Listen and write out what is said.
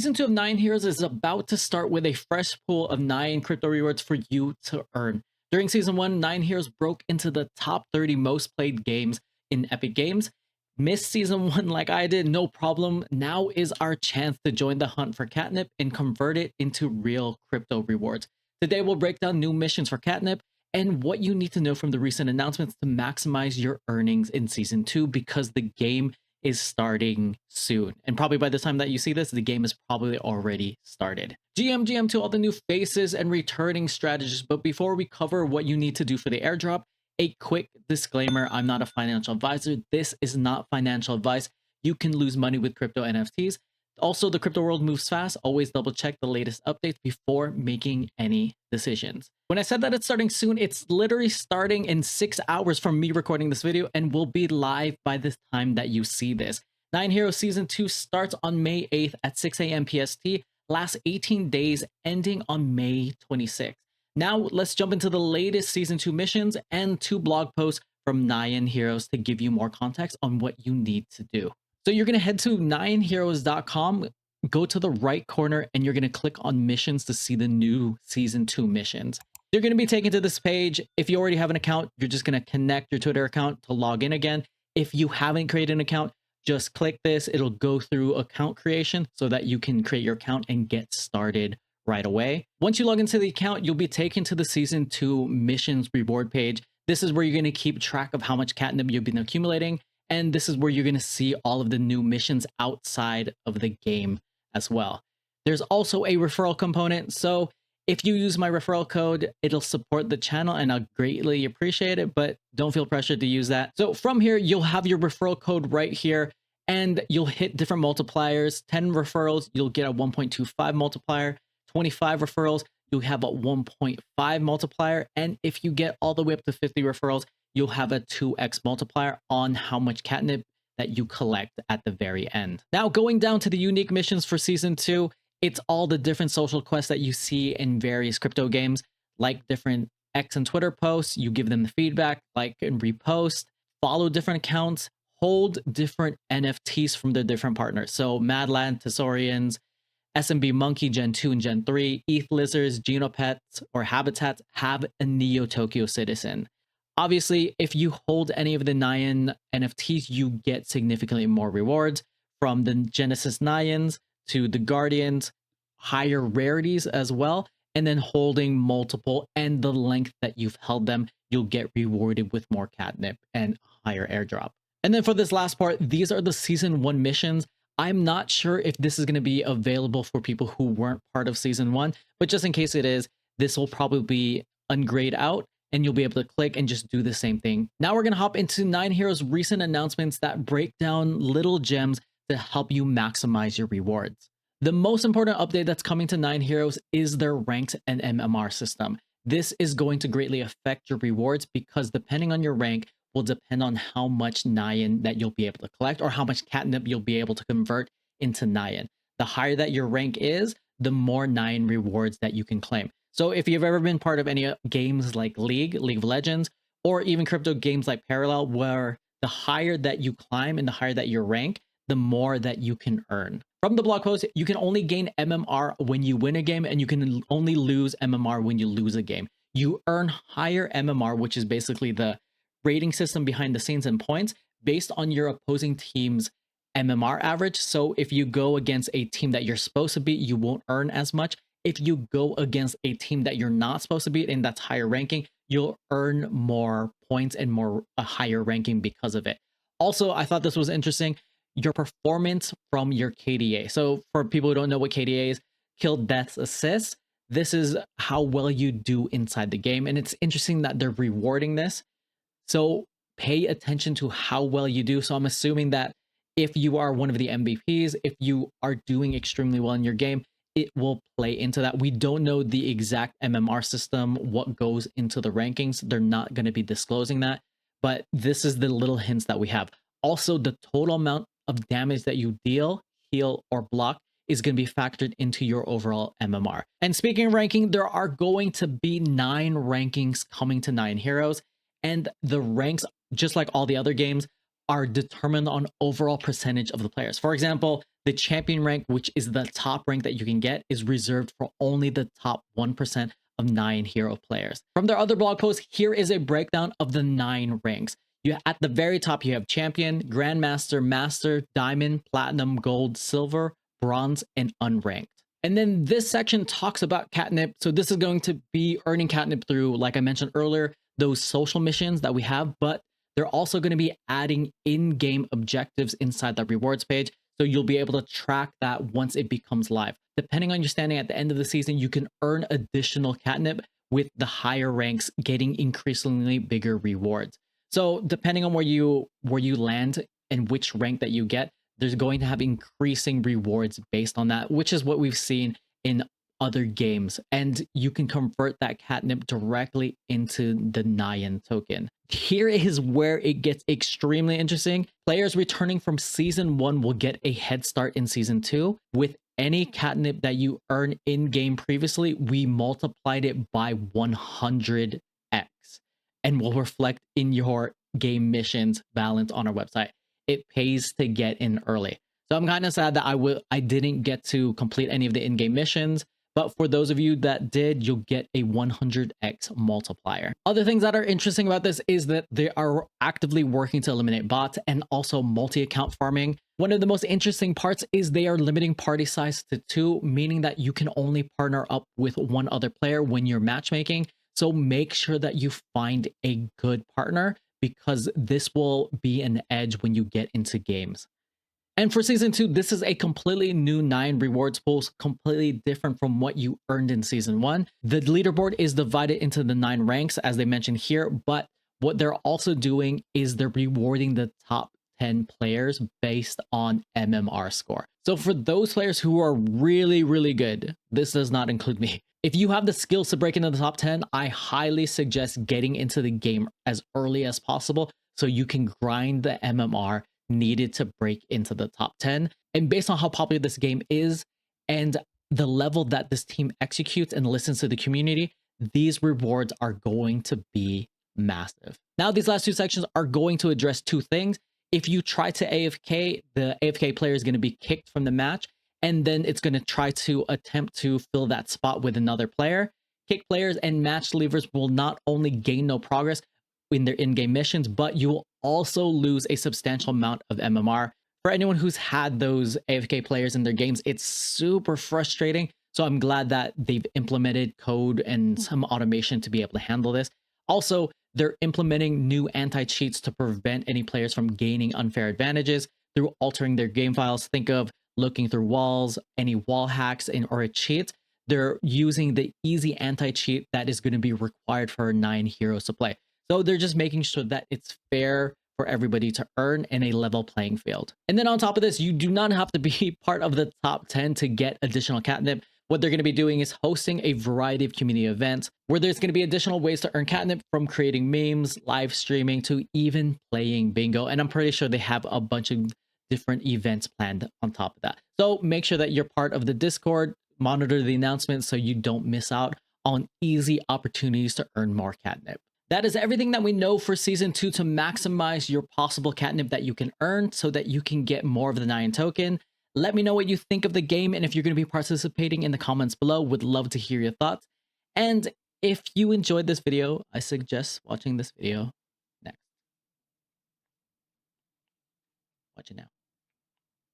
Season 2 of Nyan Heroes is about to start with a fresh pool of 9 crypto rewards for you to earn. During Season 1, Nyan Heroes broke into the top 30 most played games in Epic Games. Missed Season 1 like I did, no problem. Now is our chance to join the hunt for Catnip and convert it into real crypto rewards. Today we'll break down new missions for Catnip and what you need to know from the recent announcements to maximize your earnings in Season 2 because the game is starting soon. And probably by the time that you see this, the game is probably already started. GM to all the new faces and returning strategists. But before we cover what you need to do for the airdrop, a quick disclaimer, I'm not a financial advisor. This is not financial advice. You can lose money with crypto NFTs. Also, the crypto world moves fast. Always double check the latest updates before making any decisions. When I said that it's starting soon, it's literally starting in 6 hours from me recording this video and will be live by the time that you see this. Nyan Heroes Season 2 starts on May 8th at 6 a.m. PST, lasts 18 days, ending on May 26th. Now, let's jump into the latest Season 2 missions and 2 blog posts from Nyan Heroes to give you more context on what you need to do. So you're going to head to nyanheroes.com, go to the right corner, and you're going to click on missions to see the new Season 2 missions. You're going to be taken to this page. If you already have an account, you're just going to connect your Twitter account to log in again. If you haven't created an account, just click this. It'll go through account creation so that you can create your account and get started right away. Once you log into the account, you'll be taken to the Season 2 missions reward page. This is where you're going to keep track of how much catnip you've been accumulating. And this is where you're going to see all of the new missions outside of the game as well. There's also a referral component. So if you use my referral code, it'll support the channel and I'll greatly appreciate it, but don't feel pressured to use that. So from here, you'll have your referral code right here and you'll hit different multipliers. 10 referrals, you'll get a 1.25 multiplier. 25 referrals, you'll have a 1.5 multiplier. And if you get all the way up to 50 referrals, you'll have a 2x multiplier on how much catnip that you collect at the very end. Now, going down to the unique missions for Season 2, it's all the different social quests that you see in various crypto games, like different X and Twitter posts. You give them the feedback, like and repost, follow different accounts, hold different NFTs from the different partners. So Madland, Tesorians, SMB Monkey Gen 2 and Gen 3, ETH Lizards, Genopets, or Habitats have a Neo Tokyo Citizen. Obviously, if you hold any of the Nyan NFTs, you get significantly more rewards, from the Genesis Nyans to the Guardians, higher rarities as well, and then holding multiple and the length that you've held them, you'll get rewarded with more catnip and higher airdrop. And then for this last part, these are the Season 1 missions. I'm not sure if this is going to be available for people who weren't part of Season 1, but just in case it is, this will probably be ungrayed out and you'll be able to click and just do the same thing. Now we're going to hop into Nyan Heroes' recent announcements that break down little gems to help you maximize your rewards. The most important update that's coming to Nyan Heroes is their ranked and MMR system. This is going to greatly affect your rewards because depending on your rank will depend on how much Nyan that you'll be able to collect or how much catnip you'll be able to convert into Nyan. The higher that your rank is, the more Nyan rewards that you can claim. So if you've ever been part of any games like League of Legends, or even crypto games like Parallel, where the higher that you climb and the higher that your rank, the more that you can earn. From the blog post, you can only gain MMR when you win a game, and you can only lose MMR when you lose a game. You earn higher MMR, which is basically the rating system behind the scenes and points, based on your opposing team's MMR average. So if you go against a team that you're supposed to beat, you won't earn as much. If you go against a team that you're not supposed to beat and that's higher ranking, you'll earn more points and a higher ranking because of it. Also, I thought this was interesting, your performance from your KDA. So for people who don't know what KDA is, kill deaths assists, this is how well you do inside the game. And it's interesting that they're rewarding this. So pay attention to how well you do. So I'm assuming that if you are one of the MVPs, if you are doing extremely well in your game, it will play into that. We don't know the exact MMR system, what goes into the rankings. They're not going to be disclosing that, but this is the little hints that we have. Also, the total amount of damage that you deal, heal, or block is going to be factored into your overall MMR. And speaking of ranking, there are going to be 9 rankings coming to Nyan Heroes, and the ranks, just like all the other games, are determined on overall percentage of the players. For example, the champion rank, which is the top rank that you can get, is reserved for only the top 1% of Nyan Hero players. From their other blog posts, here is a breakdown of the 9 ranks. At the very top, you have champion, grandmaster, master, diamond, platinum, gold, silver, bronze, and unranked. And then this section talks about catnip. So this is going to be earning catnip through, like I mentioned earlier, those social missions that we have, but they're also going to be adding in-game objectives inside the rewards page. So you'll be able to track that once it becomes live. Depending on your standing at the end of the season, you can earn additional catnip with the higher ranks getting increasingly bigger rewards. So depending on where you land and which rank that you get, there's going to have increasing rewards based on that, which is what we've seen in other games. And you can convert that catnip directly into the Nyan token. Here is where it gets extremely interesting. Players returning from season 1 will get a head start in season 2. With any catnip that you earn in-game previously, we multiplied it by 100x and will reflect in your game missions balance on our website. It pays to get in early. So I'm kind of sad that I didn't get to complete any of the in-game missions, but for those of you that did, you'll get a 100x multiplier. Other things that are interesting about this is that they are actively working to eliminate bots and also multi-account farming. One of the most interesting parts is they are limiting party size to 2, meaning that you can only partner up with one other player when you're matchmaking. So make sure that you find a good partner, because this will be an edge when you get into games. And for season 2, this is a completely new 9 rewards pools, completely different from what you earned in season 1. The leaderboard is divided into the 9 ranks, as they mentioned here, but what they're also doing is they're rewarding the top 10 players based on MMR score. So for those players who are really, really good, this does not include me. If you have the skills to break into the top 10, I highly suggest getting into the game as early as possible so you can grind the MMR needed to break into the top 10. And based on how popular this game is and the level that this team executes and listens to the community, these rewards are going to be massive. Now, these last 2 sections are going to address 2 things. If you try to AFK, the AFK player is going to be kicked from the match, and then it's going to try to attempt to fill that spot with another player. Kick players and match leavers will not only gain no progress in their in-game missions, but you will also lose a substantial amount of MMR. For anyone who's had those AFK players in their games, it's super frustrating. So I'm glad that they've implemented code and some automation to be able to handle this. Also, they're implementing new anti-cheats to prevent any players from gaining unfair advantages through altering their game files. Think of looking through walls, any wall hacks, or a cheat. They're using the easy anti-cheat that is going to be required for Nyan Heroes to play. So they're just making sure that it's fair for everybody to earn in a level playing field. And then on top of this, you do not have to be part of the top 10 to get additional catnip. What they're going to be doing is hosting a variety of community events where there's going to be additional ways to earn catnip, from creating memes, live streaming, to even playing bingo. And I'm pretty sure they have a bunch of different events planned on top of that. So make sure that you're part of the Discord, monitor the announcements so you don't miss out on easy opportunities to earn more catnip. That is everything that we know for season 2 to maximize your possible catnip that you can earn so that you can get more of the Nyan token. Let me know what you think of the game, and if you're going to be participating in the comments below. Would love to hear your thoughts. And if you enjoyed this video, I suggest watching this video next. Watch it now.